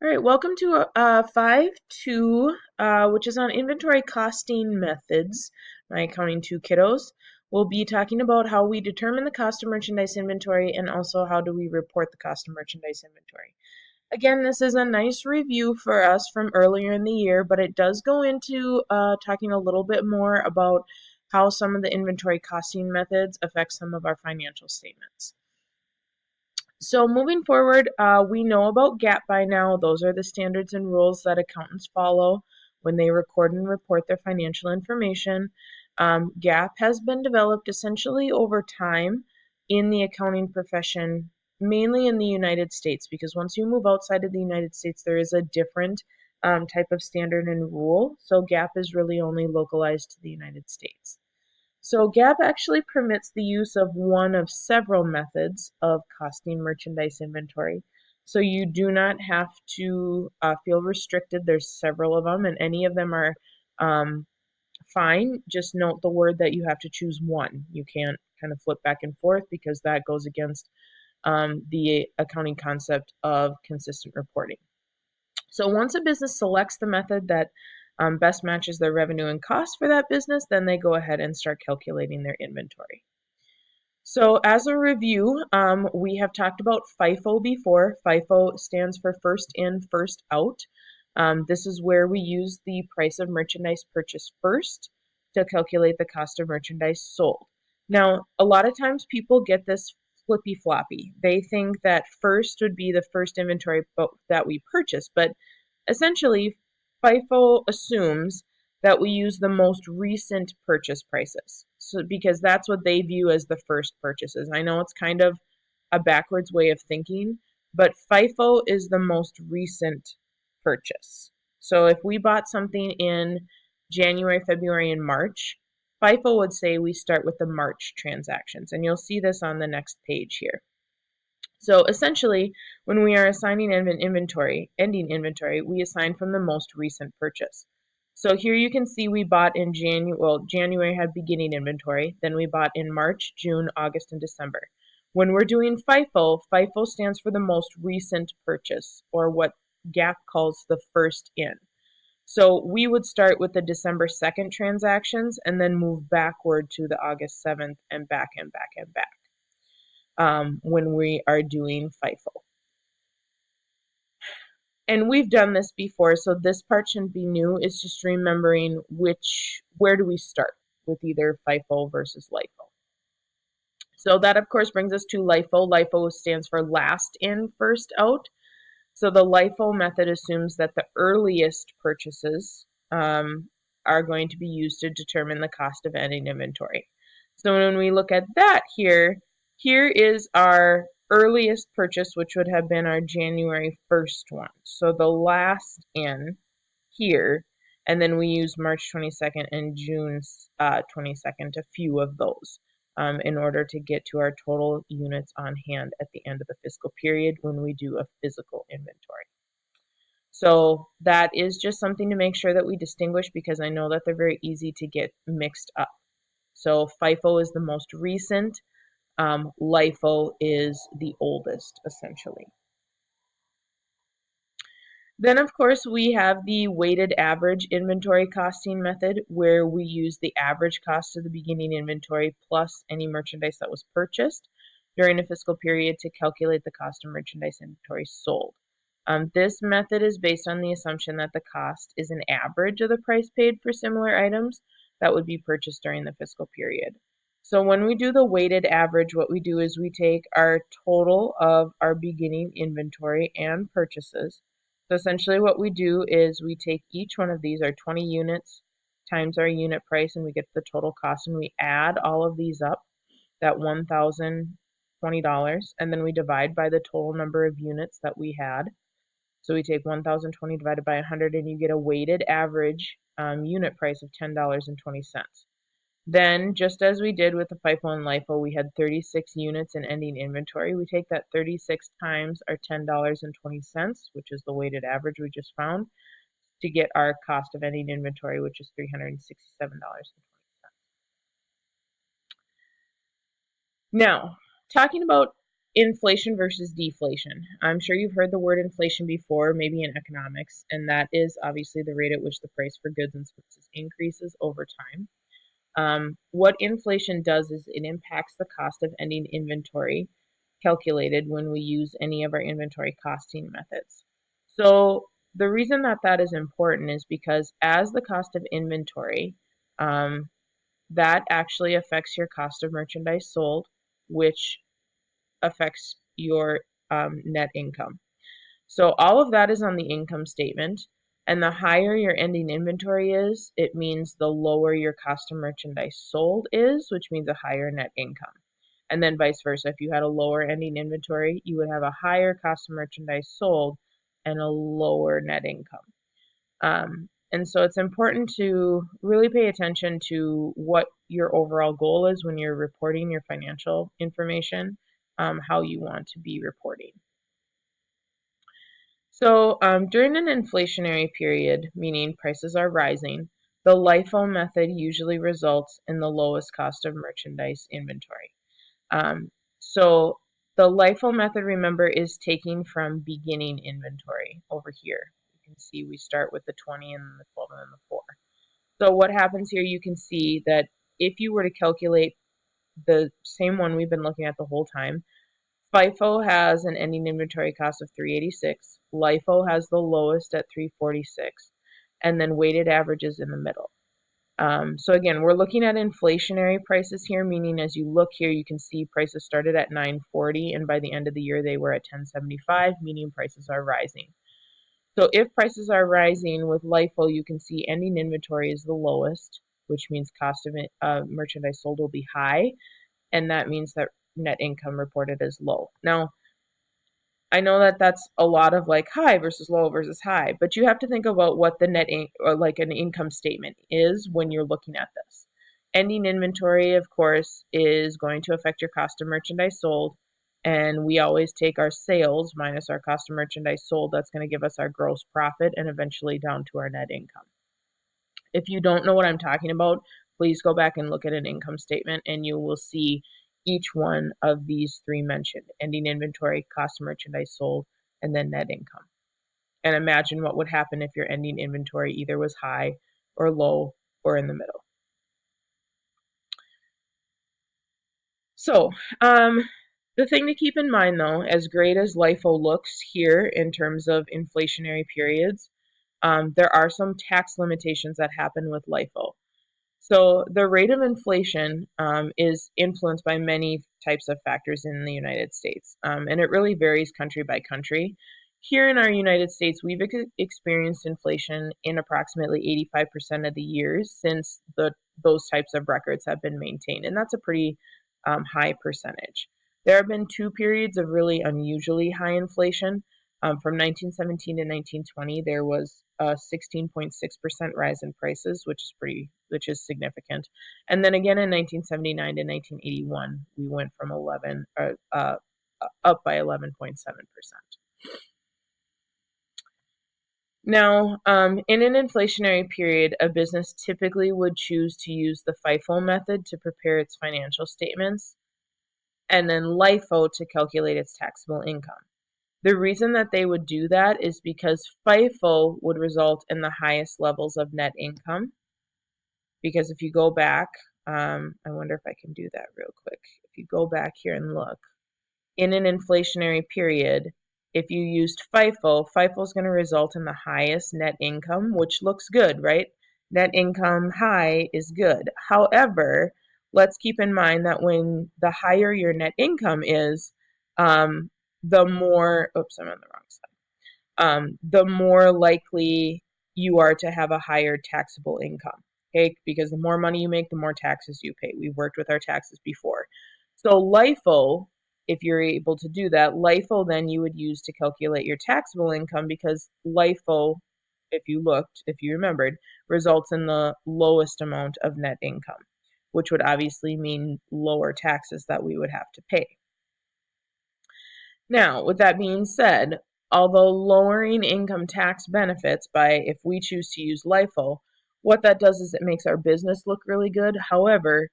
All right, welcome to 5.2, which is on inventory costing methods. My Accounting 2 kiddos. We'll be talking about how we determine the cost of merchandise inventory and also how do we report the cost of merchandise inventory. Again, this is a nice review for us from earlier in the year, but it does go into talking a little bit more about how some of the inventory costing methods affect some of our financial statements. So moving forward, we know about GAAP by now. Those are the standards and rules that accountants follow when they record and report their financial information. GAAP has been developed essentially over time in the accounting profession, mainly in the United States, because once you move outside of the United States, there is a different type of standard and rule. So GAAP is really only localized to the United States. So GAAP actually permits the use of one of several methods of costing merchandise inventory. So you do not have to feel restricted. There's several of them, and any of them are fine. Just note the word that you have to choose one. You can't kind of flip back and forth because that goes against the accounting concept of consistent reporting. So once a business selects the method that best matches their revenue and cost for that business, then they go ahead and start calculating their inventory. So as a review, we have talked about FIFO before. FIFO stands for first in, first out. This is where we use the price of merchandise purchased first to calculate the cost of merchandise sold. Now, a lot of times people get this flippy-floppy. They think that first would be the first inventory that we purchase, but essentially, FIFO assumes that we use the most recent purchase prices, so because that's what they view as the first purchases. I know it's kind of a backwards way of thinking, but FIFO is the most recent purchase. So if we bought something in January, February, and March, FIFO would say we start with the March transactions, and you'll see this on the next page here. So essentially, when we are assigning ending inventory, we assign from the most recent purchase. So here you can see we bought in January had beginning inventory, then we bought in March, June, August, and December. When we're doing FIFO, FIFO stands for the most recent purchase, or what GAAP calls the first in. So we would start with the December 2nd transactions and then move backward to the August 7th and back and back and back. When we are doing FIFO. And we've done this before, so this part shouldn't be new. It's just remembering where do we start with either FIFO versus LIFO. So that, of course, brings us to LIFO. LIFO stands for last in, first out. So the LIFO method assumes that the earliest purchases are going to be used to determine the cost of ending inventory. So when we look at that here is our earliest purchase, which would have been our January 1st one. So the last in here, and then we use March 22nd and June 22nd, a few of those, in order to get to our total units on hand at the end of the fiscal period when we do a physical inventory. So that is just something to make sure that we distinguish, because I know that they're very easy to get mixed up. So FIFO is the most recent. LIFO is the oldest, essentially. Then, of course, we have the weighted average inventory costing method, where we use the average cost of the beginning inventory plus any merchandise that was purchased during a fiscal period to calculate the cost of merchandise inventory sold. This method is based on the assumption that the cost is an average of the price paid for similar items that would be purchased during the fiscal period. So when we do the weighted average, what we do is we take our total of our beginning inventory and purchases. So essentially what we do is we take each one of these, our 20 units, times our unit price, and we get the total cost, and we add all of these up, that $1,020, and then we divide by the total number of units that we had. So we take 1,020 divided by 100, and you get a weighted average unit price of $10.20. Then, just as we did with the FIFO and LIFO, we had 36 units in ending inventory. We take that 36 times our $10.20, which is the weighted average we just found, to get our cost of ending inventory, which is $367.20. Now, talking about inflation versus deflation. I'm sure you've heard the word inflation before, maybe in economics, and that is obviously the rate at which the price for goods and services increases over time. What inflation does is it impacts the cost of ending inventory calculated when we use any of our inventory costing methods. So the reason that that is important is because as the cost of inventory, um, that actually affects your cost of merchandise sold, which affects your net income. So all of that is on the income statement. And the higher your ending inventory is, it means the lower your cost of merchandise sold is, which means a higher net income. And then vice versa. If you had a lower ending inventory, you would have a higher cost of merchandise sold and a lower net income. And so it's important to really pay attention to what your overall goal is when you're reporting your financial information, how you want to be reporting. So during an inflationary period, meaning prices are rising, the LIFO method usually results in the lowest cost of merchandise inventory. So the LIFO method, remember, is taking from beginning inventory over here. You can see we start with the 20 and the 12 and then the 4. So what happens here, you can see that if you were to calculate the same one we've been looking at the whole time, FIFO has an ending inventory cost of 386. LIFO has the lowest at 346, and then weighted averages in the middle. So again, we're looking at inflationary prices here, meaning as you look here, you can see prices started at 940, and by the end of the year, they were at 1075, meaning prices are rising. So if prices are rising with LIFO, you can see ending inventory is the lowest, which means cost of merchandise sold will be high, and that means that net income reported is low. Now, I know that that's a lot of like high versus low versus high, but you have to think about what the or like an income statement is when you're looking at this. Ending inventory, of course, is going to affect your cost of merchandise sold, and we always take our sales minus our cost of merchandise sold. That's going to give us our gross profit and eventually down to our net income. If you don't know what I'm talking about, please go back and look at an income statement and you will see each one of these three mentioned: ending inventory, cost of merchandise sold, and then net income. And imagine what would happen if your ending inventory either was high or low or in the middle. So, the thing to keep in mind though, as great as LIFO looks here in terms of inflationary periods, there are some tax limitations that happen with LIFO. So the rate of inflation is influenced by many types of factors in the United States, and it really varies country by country. Here in our United States, we've experienced inflation in approximately 85% of the years since those types of records have been maintained, and that's a pretty high percentage. There have been two periods of really unusually high inflation. From 1917 to 1920, there was a 16.6% rise in prices, which is significant. And then again in 1979 to 1981, we went from up by 11.7%. Now, in an inflationary period, a business typically would choose to use the FIFO method to prepare its financial statements, and then LIFO to calculate its taxable income. The reason that they would do that is because FIFO would result in the highest levels of net income. Because if you go back, I wonder if I can do that real quick. If you go back here and look, in an inflationary period, if you used FIFO, FIFO is going to result in the highest net income, which looks good, right? Net income high is good. However, let's keep in mind that when the higher your net income is, the more, oops, I'm on the wrong side, the more likely you are to have a higher taxable income, okay? Because the more money you make, the more taxes you pay. We've worked with our taxes before. So LIFO, if you're able to do that, LIFO then you would use to calculate your taxable income, because LIFO, if you remembered, results in the lowest amount of net income, which would obviously mean lower taxes that we would have to pay. Now, with that being said, although lowering income tax benefits by if we choose to use LIFO, what that does is it makes our business look really good. However,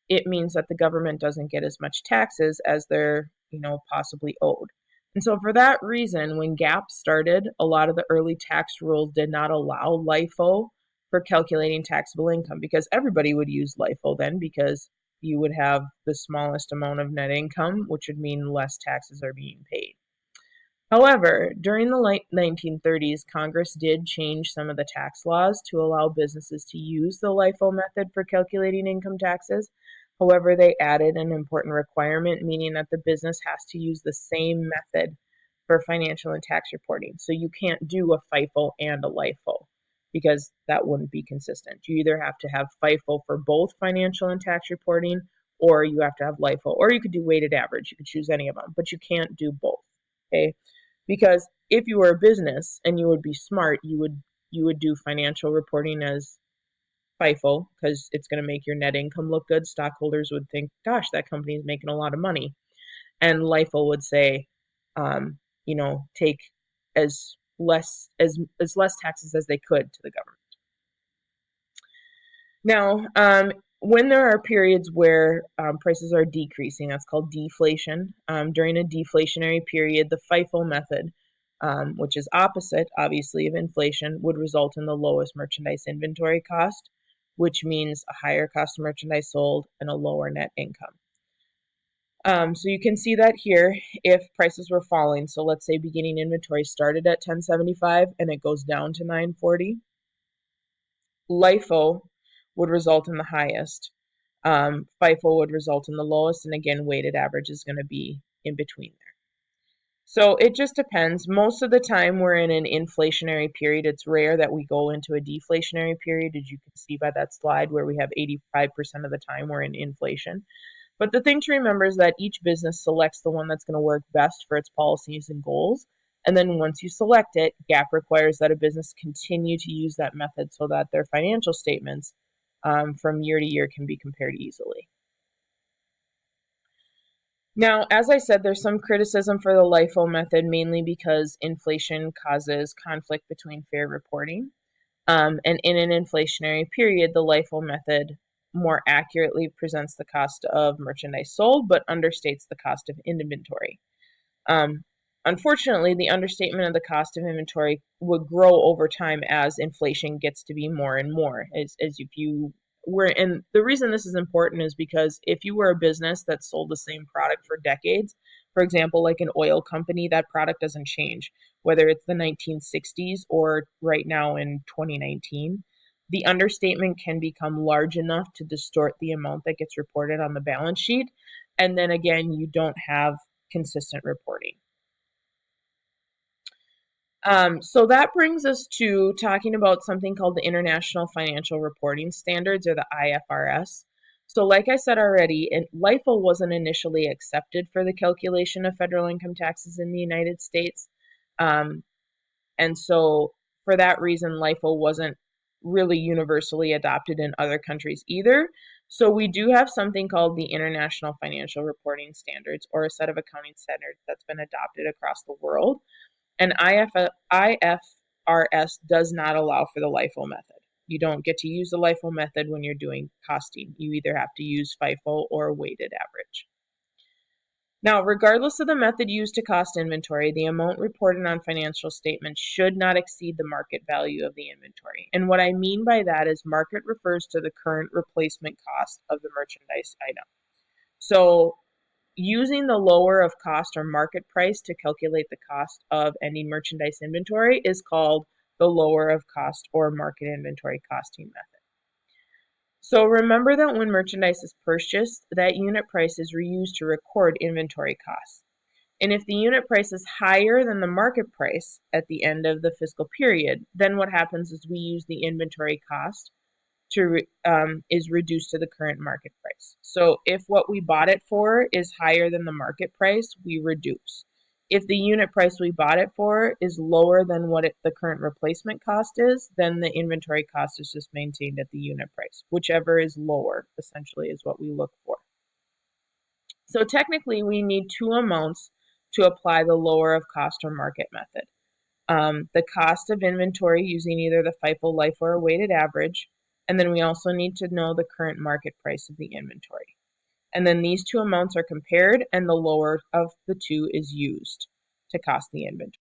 it means that the government doesn't get as much taxes as they're possibly owed. And so for that reason, when GAAP started, a lot of the early tax rules did not allow LIFO for calculating taxable income, because everybody would use LIFO then, because you would have the smallest amount of net income, which would mean less taxes are being paid. However, during the late 1930s, Congress did change some of the tax laws to allow businesses to use the LIFO method for calculating income taxes. However, they added an important requirement, meaning that the business has to use the same method for financial and tax reporting. So you can't do a FIFO and a LIFO, because that wouldn't be consistent. You either have to have FIFO for both financial and tax reporting, or you have to have LIFO, or you could do weighted average. You could choose any of them, but you can't do both. Okay? Because if you were a business and you would be smart, you would do financial reporting as FIFO, because it's going to make your net income look good. Stockholders would think, gosh, that company is making a lot of money. And LIFO would say, take as less taxes as they could to the government. Now, when there are periods where prices are decreasing, that's called deflation. During a deflationary period, the FIFO method, which is opposite, obviously, of inflation, would result in the lowest merchandise inventory cost, which means a higher cost of merchandise sold and a lower net income. So you can see that here if prices were falling. So let's say beginning inventory started at $10.75 and it goes down to $9.40. LIFO would result in the highest. FIFO would result in the lowest, and again, weighted average is going to be in between there. So it just depends. Most of the time we're in an inflationary period. It's rare that we go into a deflationary period, as you can see by that slide where we have 85% of the time we're in inflation. But the thing to remember is that each business selects the one that's going to work best for its policies and goals. And then once you select it, GAAP requires that a business continue to use that method so that their financial statements from year to year can be compared easily. Now, as I said, there's some criticism for the LIFO method, mainly because inflation causes conflict between fair reporting. And in an inflationary period, the LIFO method more accurately presents the cost of merchandise sold, but understates the cost of inventory. Unfortunately, the understatement of the cost of inventory would grow over time as inflation gets to be more and more. As if you were, and the reason this is important is because if you were a business that sold the same product for decades, for example, like an oil company, that product doesn't change, whether it's the 1960s or right now in 2019. The understatement can become large enough to distort the amount that gets reported on the balance sheet. And then again, you don't have consistent reporting. So that brings us to talking about something called the International Financial Reporting Standards, or the IFRS. So like I said already, LIFO wasn't initially accepted for the calculation of federal income taxes in the United States. And so for that reason, LIFO wasn't really universally adopted in other countries either. So we do have something called the International Financial Reporting Standards, or a set of accounting standards that's been adopted across the world. And IFRS does not allow for the LIFO method. You don't get to use the LIFO method when you're doing costing. You either have to use FIFO or weighted average. Now, regardless of the method used to cost inventory, the amount reported on financial statements should not exceed the market value of the inventory. And what I mean by that is market refers to the current replacement cost of the merchandise item. So using the lower of cost or market price to calculate the cost of any merchandise inventory is called the lower of cost or market inventory costing method. So remember that when merchandise is purchased, that unit price is reused to record inventory costs. And if the unit price is higher than the market price at the end of the fiscal period, then what happens is we use the inventory cost is reduced to the current market price. So if what we bought it for is higher than the market price, we reduce. If the unit price we bought it for is lower than what the current replacement cost is, then the inventory cost is just maintained at the unit price. Whichever is lower, essentially, is what we look for. So technically, we need two amounts to apply the lower of cost or market method. The cost of inventory using either the FIFO, LIFO, or weighted average, and then we also need to know the current market price of the inventory. And then these two amounts are compared, and the lower of the two is used to cost the inventory.